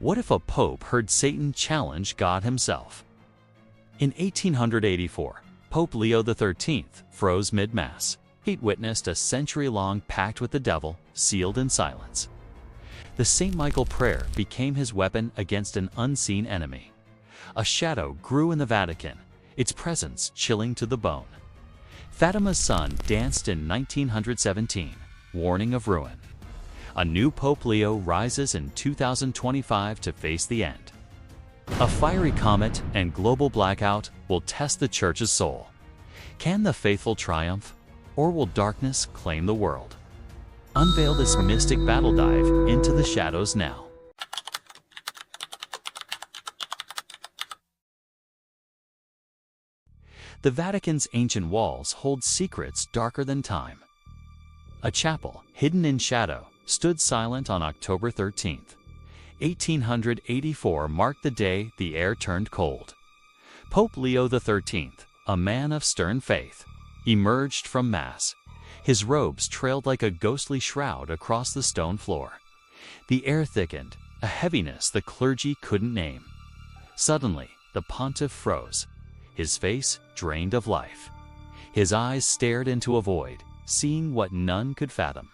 What if a pope heard Satan challenge God himself? In 1884, Pope Leo XIII froze mid-mass. He'd witnessed a century-long pact with the devil, sealed in silence. The St. Michael prayer became his weapon against an unseen enemy. A shadow grew in the Vatican, its presence chilling to the bone. Fatima's son danced in 1917, warning of ruin. A new Pope Leo rises in 2025 to face the end. A fiery comet and global blackout will test the Church's soul. Can the faithful triumph, or will darkness claim the world? Unveil this mystic battle dive into the shadows now. The Vatican's ancient walls hold secrets darker than time. A chapel, hidden in shadow, stood silent on October 13, 1884 marked the day the air turned cold. Pope Leo XIII, a man of stern faith, emerged from Mass. His robes trailed like a ghostly shroud across the stone floor. The air thickened, a heaviness the clergy couldn't name. Suddenly, the pontiff froze, his face drained of life. His eyes stared into a void, seeing what none could fathom.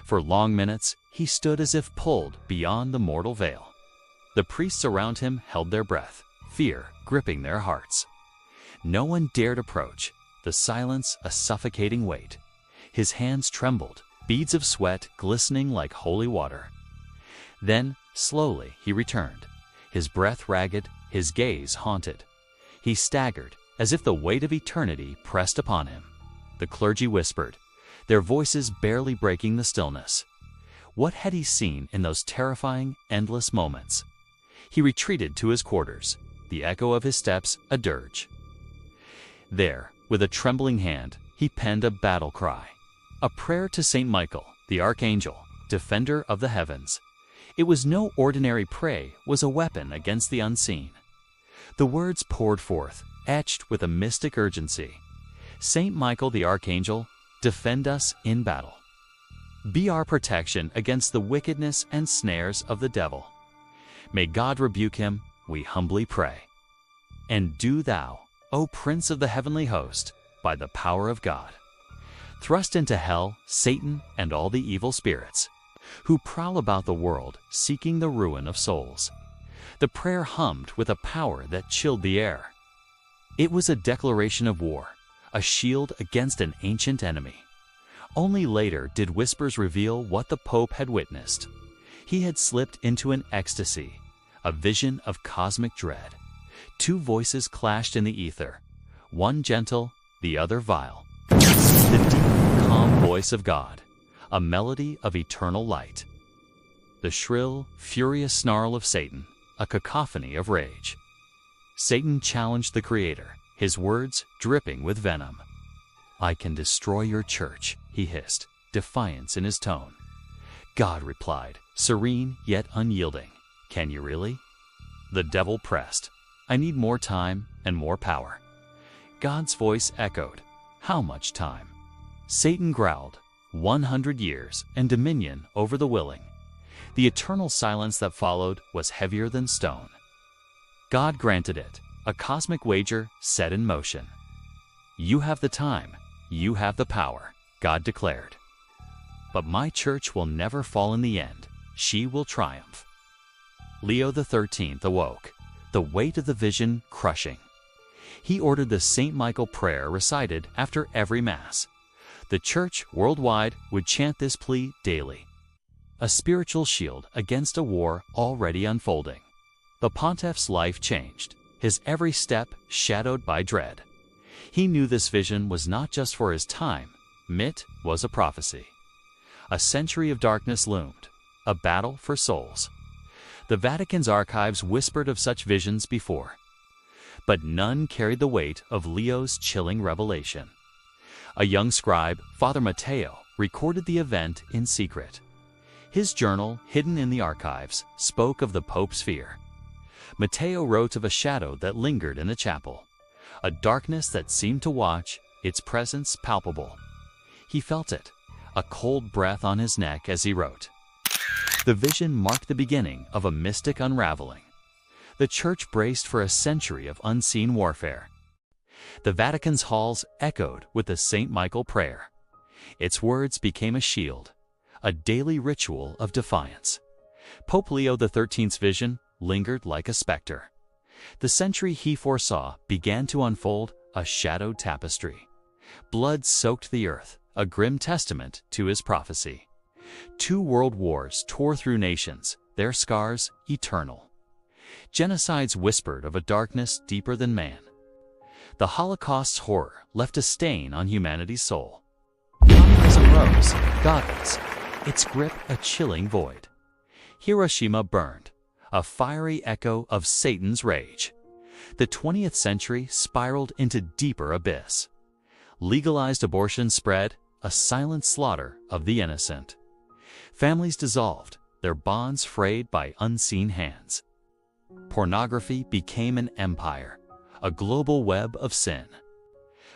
For long minutes, he stood as if pulled beyond the mortal veil. The priests around him held their breath, fear gripping their hearts. No one dared approach, the silence a suffocating weight. His hands trembled, beads of sweat glistening like holy water. Then, slowly, he returned, his breath ragged, his gaze haunted. He staggered, as if the weight of eternity pressed upon him. The clergy whispered, their voices barely breaking the stillness. What had he seen in those terrifying, endless moments? He retreated to his quarters, the echo of his steps a dirge. There, with a trembling hand, he penned a battle cry, a prayer to St. Michael, the archangel, defender of the heavens. It was no ordinary prey, was a weapon against the unseen. The words poured forth, etched with a mystic urgency. St. Michael the archangel, defend us in battle. Be our protection against the wickedness and snares of the devil. May God rebuke him, we humbly pray. And do thou, O Prince of the heavenly host, by the power of God, thrust into hell Satan and all the evil spirits, who prowl about the world seeking the ruin of souls. The prayer hummed with a power that chilled the air. It was a declaration of war, a shield against an ancient enemy. Only later did whispers reveal what the Pope had witnessed. He had slipped into an ecstasy, a vision of cosmic dread. Two voices clashed in the ether, one gentle, the other vile. The deep, calm voice of God, a melody of eternal light. The shrill, furious snarl of Satan, a cacophony of rage. Satan challenged the Creator, his words dripping with venom. I can destroy your church, he hissed, defiance in his tone. God replied, serene yet unyielding, can you really? The devil pressed, I need more time and more power. God's voice echoed, how much time? Satan growled, 100 years and dominion over the willing. The eternal silence that followed was heavier than stone. God granted it, a cosmic wager set in motion. You have the time, you have the power, God declared. But my church will never fall in the end, she will triumph. Leo XIII awoke, the weight of the vision crushing. He ordered the St. Michael prayer recited after every Mass. The Church worldwide would chant this plea daily. A spiritual shield against a war already unfolding. The pontiff's life changed, his every step shadowed by dread. He knew this vision was not just for his time, it was a prophecy. A century of darkness loomed, a battle for souls. The Vatican's archives whispered of such visions before, but none carried the weight of Leo's chilling revelation. A young scribe, Father Matteo, recorded the event in secret. His journal, hidden in the archives, spoke of the Pope's fear. Matteo wrote of a shadow that lingered in the chapel, a darkness that seemed to watch, its presence palpable. He felt it, a cold breath on his neck as he wrote, The vision marked the beginning of a mystic unraveling. The Church braced for a century of unseen warfare. The Vatican's halls echoed with the St. Michael prayer. Its words became a shield, a daily ritual of defiance. Pope Leo XIII's vision lingered like a specter. The century he foresaw began to unfold a shadowed tapestry. Blood soaked the earth, a grim testament to his prophecy. 2 world wars tore through nations, their scars eternal. Genocides whispered of a darkness deeper than man. The Holocaust's horror left a stain on humanity's soul. Communism rose, godless, its grip a chilling void. Hiroshima burned, a fiery echo of Satan's rage. The 20th century spiraled into deeper abyss. Legalized abortion spread, a silent slaughter of the innocent. Families dissolved, their bonds frayed by unseen hands. Pornography became an empire, a global web of sin.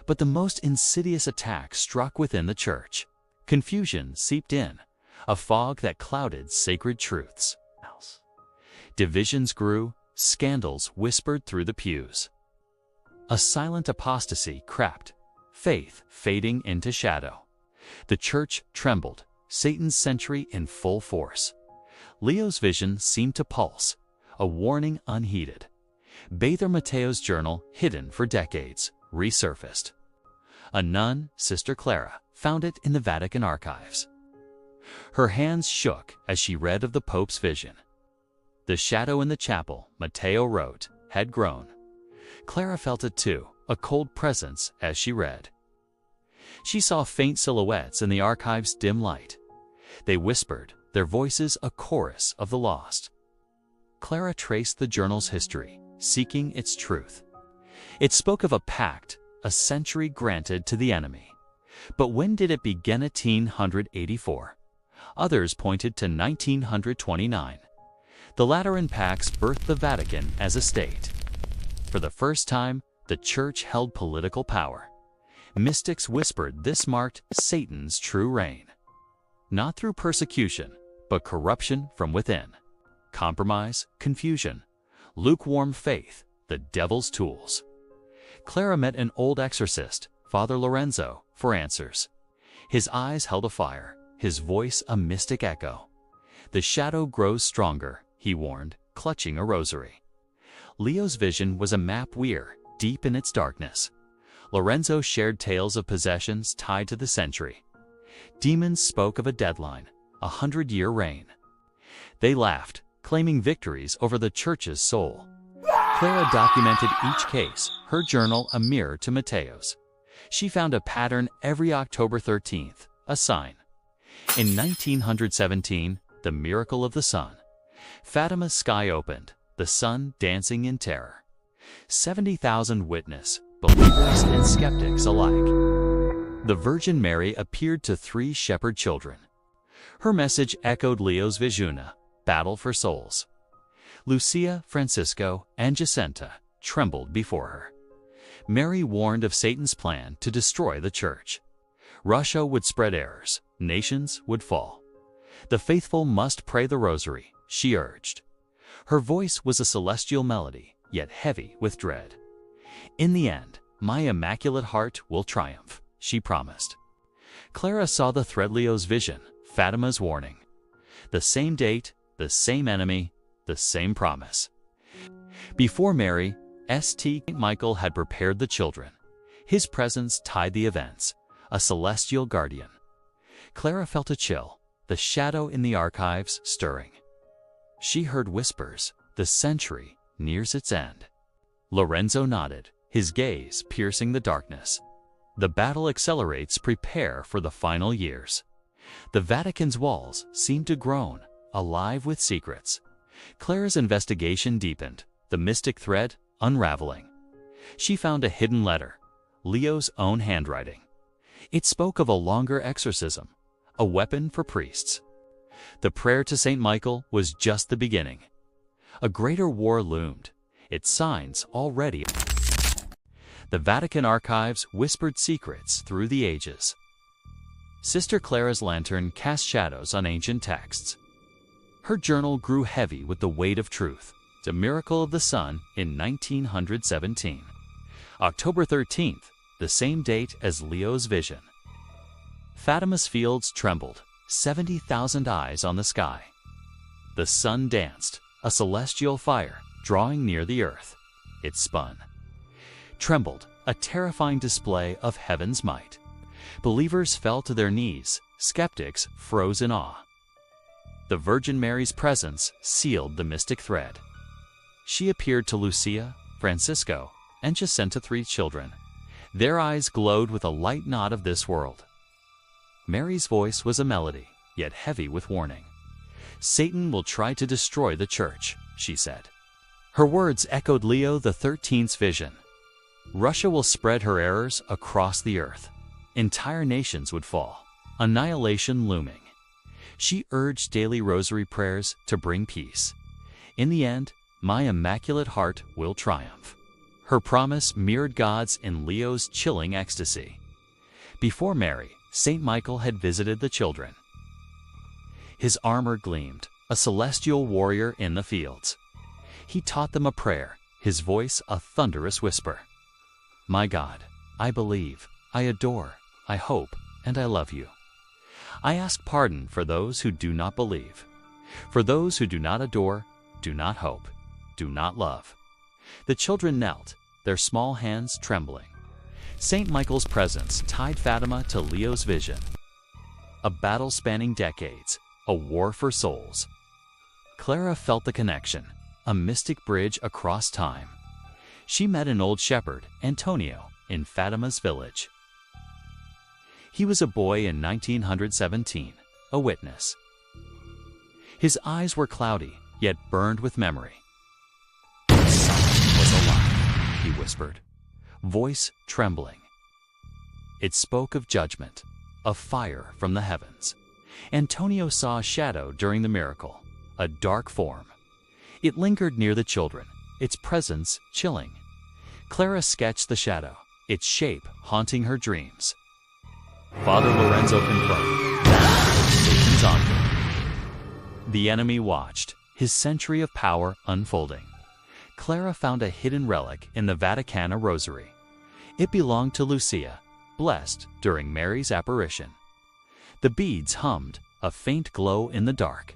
But the most insidious attack struck within the Church. Confusion seeped in, a fog that clouded sacred truths. Divisions grew, scandals whispered through the pews. A silent apostasy crept, faith fading into shadow. The Church trembled, Satan's century in full force. Leo's vision seemed to pulse, a warning unheeded. Bather Matteo's journal, hidden for decades, resurfaced. A nun, Sister Clara, found it in the Vatican archives. Her hands shook as she read of the Pope's vision. The shadow in the chapel, Matteo wrote, had grown. Clara felt it too, a cold presence as she read. She saw faint silhouettes in the archive's dim light. They whispered, their voices a chorus of the lost. Clara traced the journal's history, seeking its truth. It spoke of a pact, a century granted to the enemy. But when did it begin? 1884. Others pointed to 1929. The Lateran Pacts birthed the Vatican as a state. For the first time, the Church held political power. Mystics whispered this marked Satan's true reign. Not through persecution, but corruption from within. Compromise, confusion, lukewarm faith, the devil's tools. Clara met an old exorcist, Father Lorenzo, for answers. His eyes held a fire, his voice a mystic echo. The shadow grows stronger, he warned, clutching a rosary. Leo's vision was a map weir, deep in its darkness. Lorenzo shared tales of possessions tied to the century. Demons spoke of a deadline, 100-year reign. They laughed, claiming victories over the Church's soul. Clara documented each case, her journal a mirror to Matteo's. She found a pattern every October 13th, a sign. In 1917, the miracle of the sun. Fatima's sky opened, the sun dancing in terror. 70,000 witness, believers and skeptics alike. The Virgin Mary appeared to 3 shepherd children. Her message echoed Leo's Visiona, battle for souls. Lucia, Francisco, and Jacinta trembled before her. Mary warned of Satan's plan to destroy the Church. Russia would spread errors, nations would fall. The faithful must pray the rosary, she urged. Her voice was a celestial melody, yet heavy with dread. In the end, my immaculate heart will triumph, she promised. Clara saw the thread Leo's vision, Fatima's warning. The same date, the same enemy, the same promise. Before Mary, St. Michael had prepared the children. His presence tied the events, a celestial guardian. Clara felt a chill, the shadow in the archives stirring. She heard whispers, the century nears its end. Lorenzo nodded, his gaze piercing the darkness. The battle accelerates, prepare for the final years. The Vatican's walls seemed to groan, alive with secrets. Clara's investigation deepened, the mystic thread unraveling. She found a hidden letter, Leo's own handwriting. It spoke of a longer exorcism, a weapon for priests. The prayer to St. Michael was just the beginning. A greater war loomed, its signs already. The Vatican archives whispered secrets through the ages. Sister Clara's lantern cast shadows on ancient texts. Her journal grew heavy with the weight of truth. The miracle of the sun in 1917. October 13th, the same date as Leo's vision. Fatima's fields trembled, 70,000 eyes on the sky. The sun danced, a celestial fire drawing near the earth. It spun, trembled, a terrifying display of heaven's might. Believers fell to their knees, skeptics froze in awe. The Virgin Mary's presence sealed the mystic thread. She appeared to Lucia, Francisco, and Jacinta, 3 children. Their eyes glowed with a light not of this world. Mary's voice was a melody, yet heavy with warning. "Satan will try to destroy the church," she said. Her words echoed Leo XIII's vision. Russia will spread her errors across the earth. Entire nations would fall, annihilation looming. She urged daily rosary prayers to bring peace. "In the end, my immaculate heart will triumph." Her promise mirrored God's in Leo's chilling ecstasy. Before Mary, St. Michael had visited the children. His armor gleamed, a celestial warrior in the fields. He taught them a prayer, his voice a thunderous whisper. "My God, I believe, I adore, I hope, and I love you. I ask pardon for those who do not believe, for those who do not adore, do not hope, do not love." The children knelt, their small hands trembling. St. Michael's presence tied Fatima to Leo's vision. A battle spanning decades, a war for souls. Clara felt the connection, a mystic bridge across time. She met an old shepherd, Antonio, in Fatima's village. He was a boy in 1917, a witness. His eyes were cloudy, yet burned with memory. "The sun was alive," he whispered, voice trembling. It spoke of judgment, of fire from the heavens. Antonio saw a shadow during the miracle, a dark form. It lingered near the children, its presence chilling. Clara sketched the shadow, its shape haunting her dreams. Father Lorenzo confirmed that was Satan's envoy. The enemy watched, his century of power unfolding. Clara found a hidden relic in the Vatican rosary. It belonged to Lucia, blessed during Mary's apparition. The beads hummed, a faint glow in the dark.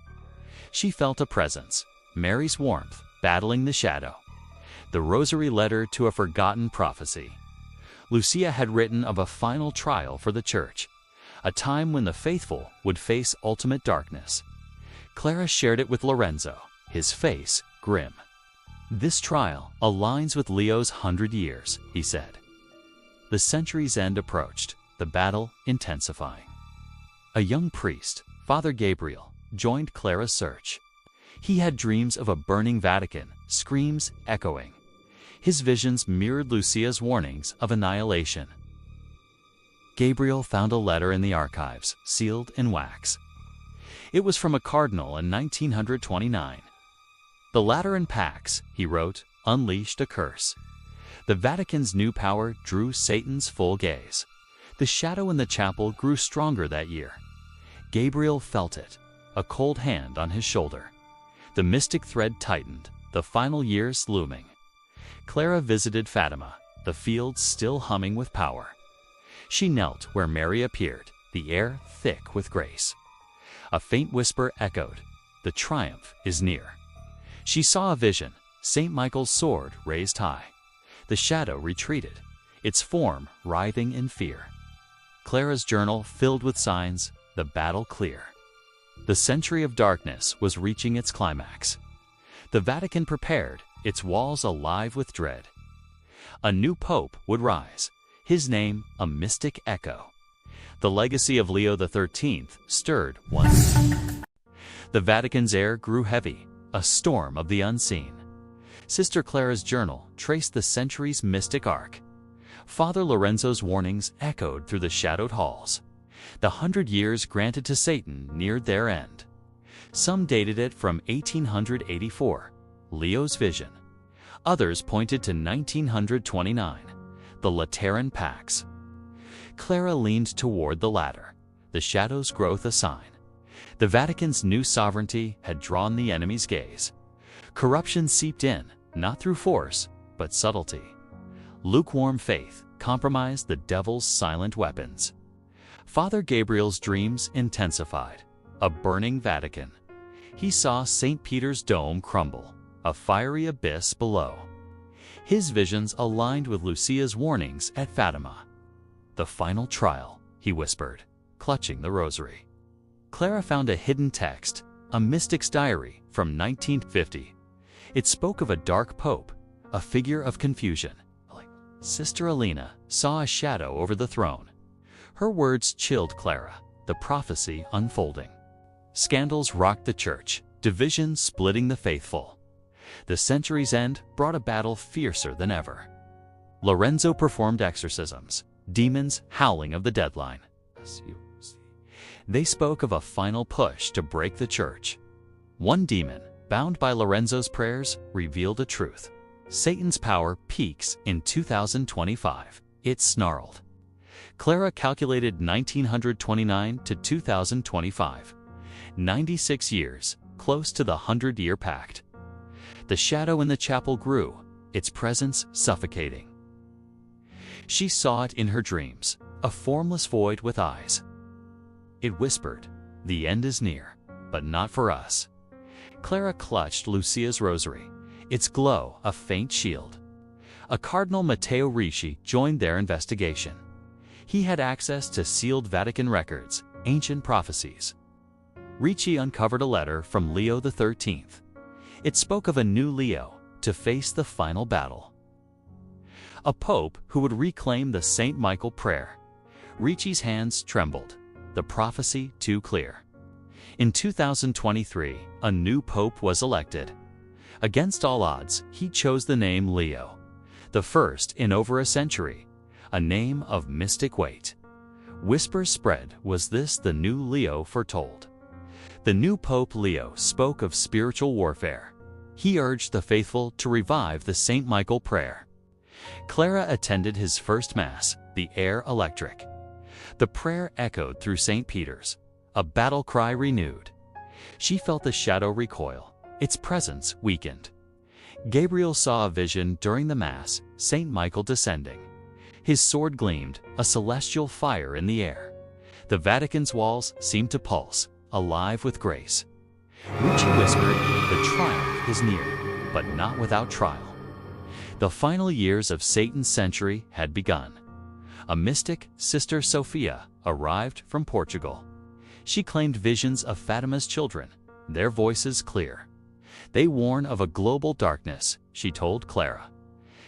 She felt a presence, Mary's warmth, battling the shadow. The rosary led her to a forgotten prophecy. Lucia had written of a final trial for the church, a time when the faithful would face ultimate darkness. Clara shared it with Lorenzo, his face grim. "This trial aligns with Leo's 100 years, he said. The century's end approached, the battle intensifying. A young priest, Father Gabriel, joined Clara's search. He had dreams of a burning Vatican, screams echoing. His visions mirrored Lucia's warnings of annihilation. Gabriel found a letter in the archives, sealed in wax. It was from a cardinal in 1929. "The Lateran Pax," he wrote, "unleashed a curse. The Vatican's new power drew Satan's full gaze. The shadow in the chapel grew stronger that year. Gabriel felt it, a cold hand on his shoulder. The mystic thread tightened, the final years looming. Clara visited Fatima, the fields still humming with power. She knelt where Mary appeared, the air thick with grace. A faint whisper echoed, "The triumph is near." She saw a vision, St. Michael's sword raised high. The shadow retreated, its form writhing in fear. Clara's journal filled with signs, the battle clear. The century of darkness was reaching its climax. The Vatican prepared, its walls alive with dread. A new pope would rise, his name a mystic echo. The legacy of Leo XIII stirred once. The Vatican's air grew heavy, a storm of the unseen. Sister Clara's journal traced the century's mystic arc. Father Lorenzo's warnings echoed through the shadowed halls. The 100 years granted to Satan neared their end. Some dated it from 1884, Leo's vision. Others pointed to 1929, the Lateran Pax. Clara leaned toward the latter, the shadow's growth a sign. The Vatican's new sovereignty had drawn the enemy's gaze. Corruption seeped in, not through force, but subtlety. Lukewarm faith compromised the devil's silent weapons. Father Gabriel's dreams intensified. A burning Vatican. He saw St. Peter's dome crumble, a fiery abyss below. His visions aligned with Lucia's warnings at Fatima. "The final trial," he whispered, clutching the rosary. Clara found a hidden text, a mystic's diary from 1950. It spoke of a dark pope, a figure of confusion. Sister Elena saw a shadow over the throne. Her words chilled Clara, the prophecy unfolding. Scandals rocked the church, division splitting the faithful. The century's end brought a battle fiercer than ever. Lorenzo performed exorcisms, demons howling of the deadline. They spoke of a final push to break the church. One demon, bound by Lorenzo's prayers, revealed a truth. Satan's power peaks in 2025, it snarled. Clara calculated 1929 to 2025. 96 years, close to the 100-year pact. The shadow in the chapel grew, its presence suffocating. She saw it in her dreams, a formless void with eyes. It whispered, "The end is near, but not for us." Clara clutched Lucia's rosary, its glow a faint shield. A Cardinal Matteo Ricci joined their investigation. He had access to sealed Vatican records, ancient prophecies. Ricci uncovered a letter from Leo XIII. It spoke of a new Leo to face the final battle. A pope who would reclaim the St. Michael prayer. Ricci's hands trembled, the prophecy too clear. In 2023, a new pope was elected. Against all odds, he chose the name Leo, the first in over a century, a name of mystic weight. Whispers spread, was this the new Leo foretold? The new Pope Leo spoke of spiritual warfare. He urged the faithful to revive the St. Michael prayer. Clara attended his first Mass, the air electric. The prayer echoed through St. Peter's, a battle cry renewed. She felt the shadow recoil, its presence weakened. Gabriel saw a vision during the Mass, St. Michael descending. His sword gleamed, a celestial fire in the air. The Vatican's walls seemed to pulse, alive with grace. Ricci whispered, "The triumph is near, but not without trial." The final years of Satan's century had begun. A mystic, Sister Sophia, arrived from Portugal. She claimed visions of Fatima's children, their voices clear. They warn of a global darkness, she told Clara.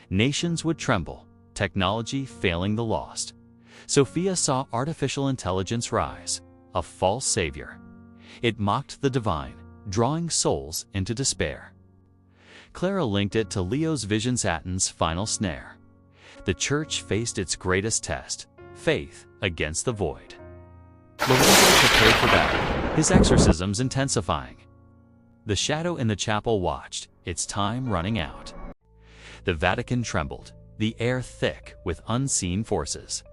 Nations would tremble, technology failing the lost. Sophia saw artificial intelligence rise, a false savior. It mocked the divine, drawing souls into despair. Clara linked it to Leo's vision Satan's final snare. The church faced its greatest test, faith against the void. Lorenzo prepared for battle, his exorcisms intensifying. The shadow in the chapel watched, its time running out. The Vatican trembled, the air thick with unseen forces.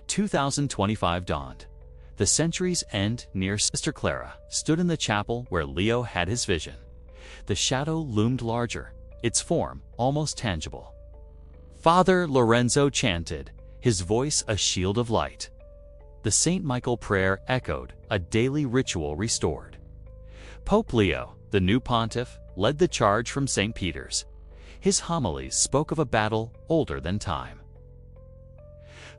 2025 dawned. The century's end near. Sister Clara stood in the chapel where Leo had his vision. The shadow loomed larger, its form almost tangible. Father Lorenzo chanted, his voice a shield of light. The St. Michael prayer echoed, a daily ritual restored. Pope Leo, the new pontiff, led the charge from St. Peter's. His homilies spoke of a battle older than time.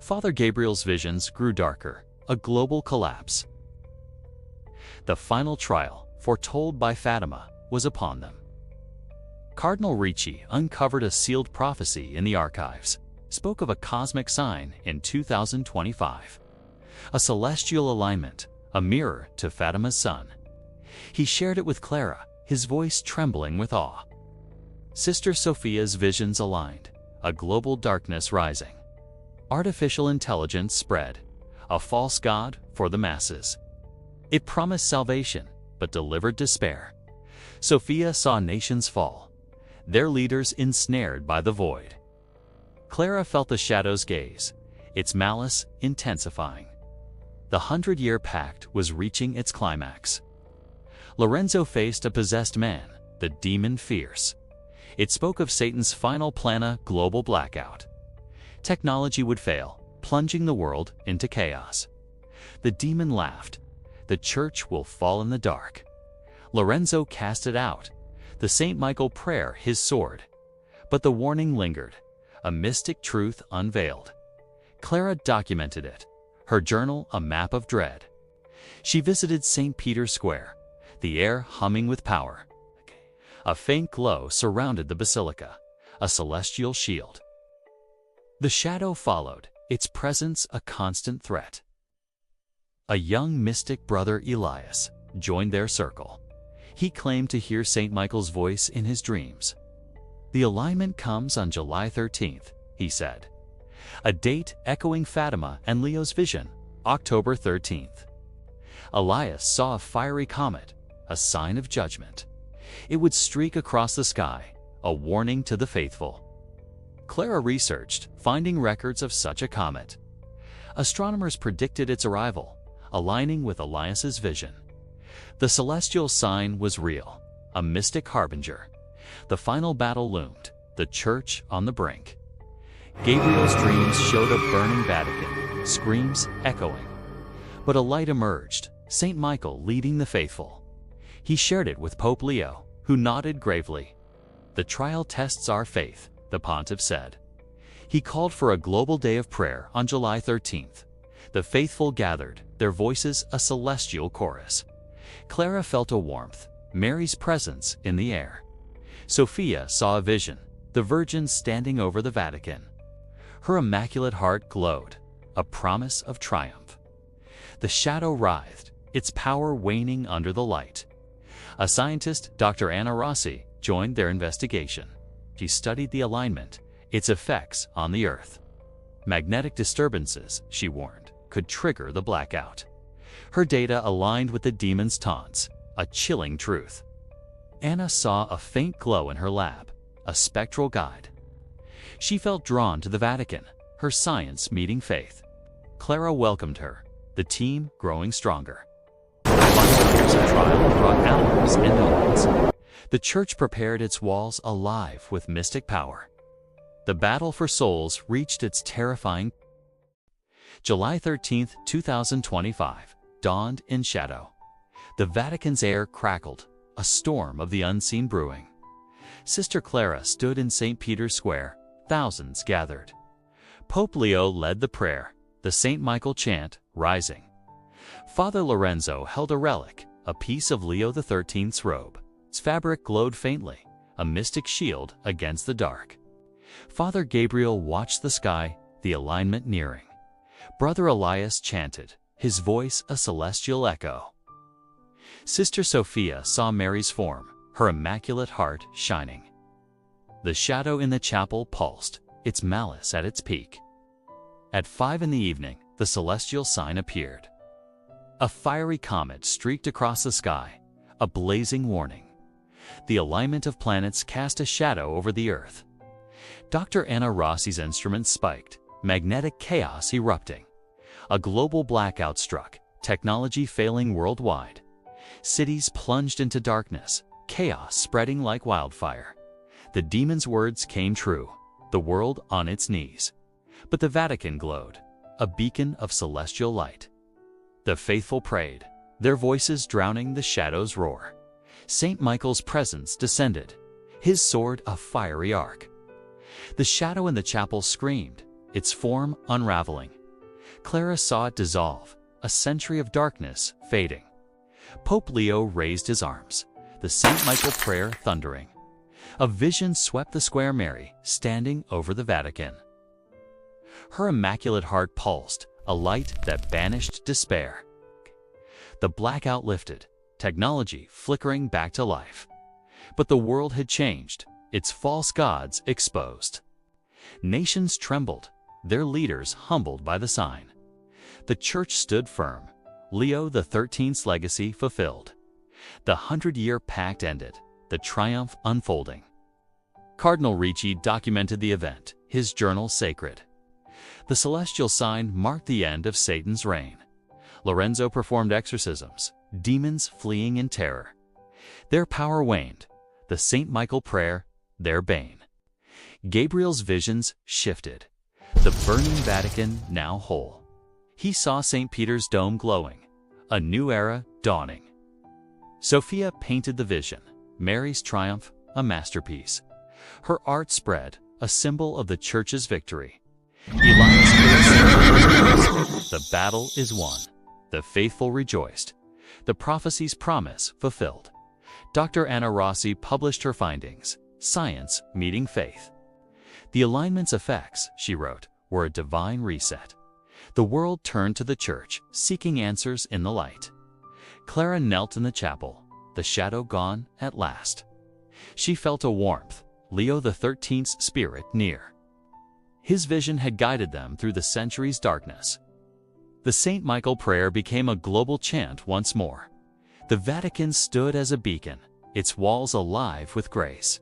Father Gabriel's visions grew darker, a global collapse. The final trial, foretold by Fatima, was upon them. Cardinal Ricci uncovered a sealed prophecy in the archives, spoke of a cosmic sign in 2025. A celestial alignment, a mirror to Fatima's son. He shared it with Clara, his voice trembling with awe. Sister Sophia's visions aligned, a global darkness rising. Artificial intelligence spread, a false god for the masses. It promised salvation, but delivered despair. Sophia saw nations fall, their leaders ensnared by the void. Clara felt the shadow's gaze, its malice intensifying. The 100-year pact was reaching its climax. Lorenzo faced a possessed man, the demon Fierce. It spoke of Satan's final plan, a global blackout. Technology would fail, plunging the world into chaos. The demon laughed. The church will fall in the dark. Lorenzo cast it out, the St. Michael prayer his sword. But the warning lingered, a mystic truth unveiled. Clara documented it, her journal a map of dread. She visited St. Peter's Square, the air humming with power. A faint glow surrounded the basilica, a celestial shield. The shadow followed, its presence a constant threat. A young mystic, brother Elias, joined their circle. He claimed to hear St. Michael's voice in his dreams. The alignment comes on July 13th, he said. A date echoing Fatima and Leo's vision, October 13th. Elias saw a fiery comet, a sign of judgment. It would streak across the sky, a warning to the faithful. Clara researched, finding records of such a comet. Astronomers predicted its arrival, aligning with Elias's vision. The celestial sign was real, a mystic harbinger. The final battle loomed, the church on the brink. Gabriel's dreams showed a burning Vatican, screams echoing. But a light emerged, St. Michael leading the faithful. He shared it with Pope Leo, who nodded gravely. The trial tests our faith, the pontiff said. He called for a global day of prayer on July 13th. The faithful gathered, their voices a celestial chorus. Clara felt a warmth, Mary's presence in the air. Sophia saw a vision, the Virgin standing over the Vatican. Her immaculate heart glowed, a promise of triumph. The shadow writhed, its power waning under the light. A scientist, Dr. Anna Rossi, joined their investigation. She studied the alignment, its effects on the Earth. Magnetic disturbances, she warned, could trigger the blackout. Her data aligned with the demon's taunts, a chilling truth. Anna saw a faint glow in her lab, a spectral guide. She felt drawn to the Vatican, her science meeting faith. Clara welcomed her, the team growing stronger. 5 years of trial brought allies and omens. The church prepared its walls alive with mystic power. The battle for souls reached its terrifying. July 13, 2025, dawned in shadow. The Vatican's air crackled, a storm of the unseen brewing. Sister Clara stood in St. Peter's Square, thousands gathered. Pope Leo led the prayer, the St. Michael chant rising. Father Lorenzo held a relic, a piece of Leo XIII's robe. Its fabric glowed faintly, a mystic shield against the dark. Father Gabriel watched the sky, the alignment nearing. Brother Elias chanted, his voice a celestial echo. Sister Sophia saw Mary's form, her immaculate heart shining. The shadow in the chapel pulsed, its malice at its peak. At 5 in the evening, the celestial sign appeared. A fiery comet streaked across the sky, a blazing warning. The alignment of planets cast a shadow over the Earth. Dr. Anna Rossi's instruments spiked, magnetic chaos erupting. A global blackout struck, technology failing worldwide. Cities plunged into darkness, chaos spreading like wildfire. The demon's words came true, the world on its knees. But the Vatican glowed, a beacon of celestial light. The faithful prayed, their voices drowning the shadow's roar. St. Michael's presence descended, his sword a fiery arc. The shadow in the chapel screamed, its form unraveling. Clara saw it dissolve, a century of darkness fading. Pope Leo raised his arms, the St. Michael prayer thundering. A vision swept the square, Mary standing over the Vatican. Her immaculate heart pulsed, a light that banished despair. The blackout lifted, technology flickering back to life. But the world had changed, its false gods exposed. Nations trembled, their leaders humbled by the sign. The church stood firm, Leo XIII's legacy fulfilled. The 100-year pact ended, the triumph unfolding. Cardinal Ricci documented the event, his journal sacred. The celestial sign marked the end of Satan's reign. Lorenzo performed exorcisms, demons fleeing in terror. Their power waned, the St. Michael prayer, their bane. Gabriel's visions shifted, the burning Vatican now whole. He saw St. Peter's dome glowing, a new era dawning. Sophia painted the vision, Mary's triumph, a masterpiece. Her art spread, a symbol of the Church's victory. Elias Phillips, the battle is won. The faithful rejoiced. The prophecy's promise fulfilled. Dr. Anna Rossi published her findings, Science Meeting Faith. The alignment's effects, she wrote, were a divine reset. The world turned to the Church, seeking answers in the light. Clara knelt in the chapel, the shadow gone at last. She felt a warmth, Leo XIII's spirit near. His vision had guided them through the centuries' darkness. The St. Michael prayer became a global chant once more. The Vatican stood as a beacon, its walls alive with grace.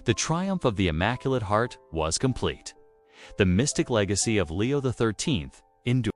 The triumph of the Immaculate Heart was complete. The mystic legacy of Leo XIII endured.